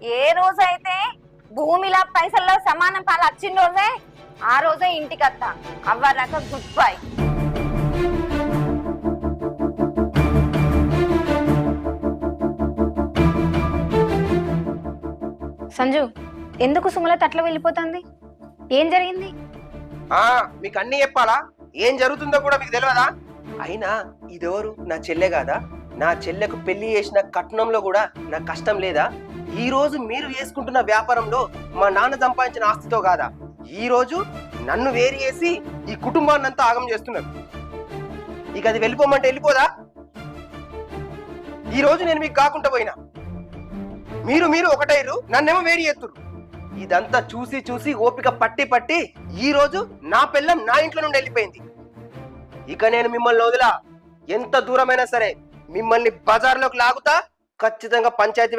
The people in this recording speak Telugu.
ఏ రోజైతే భూమిలో పైసల్లో సమానం పాలు వచ్చిన రోజే ఆ రోజే ఇంటికి వస్తా. అవ్వరాక గుడ్ బై. సంజు, ఎందుకు సుమల తట్ల వెళ్ళిపోతుంది? ఏం జరిగింది? మీకు అన్ని చెప్పాలా? ఏం జరుగుతుందో కూడా మీకు తెలియదా? అయినా ఇదెవరు? నా చెల్లె కాదా? నా చెల్లెకు పెళ్లి చేసిన కట్నంలో కూడా నా కష్టం లేదా? ఈ రోజు మీరు చేసుకుంటున్న వ్యాపారంలో మా నాన్న సంపాదించిన ఆస్తితో కాదా? ఈ రోజు నన్ను వేరు చేసి ఈ కుటుంబాన్ని అంతా ఆగం చేస్తున్నారు. ఇక అది వెళ్ళిపోమంటే వెళ్ళిపోదా? ఈ రోజు నేను మీకు కాకుండా పోయినా మీరు ఒకటైరు, నన్నేమో వేరు చేస్తురు. ఇదంతా చూసి చూసి ఓపిక పట్టి ఈ రోజు నా పిల్లం నా ఇంట్లో నుండి వెళ్ళిపోయింది. ఇక నేను మిమ్మల్ని వదిలా. ఎంత దూరమైనా సరే మిమ్మల్ని బజార్లోకి లాగుతా. ఖచ్చితంగా పంచాయతీ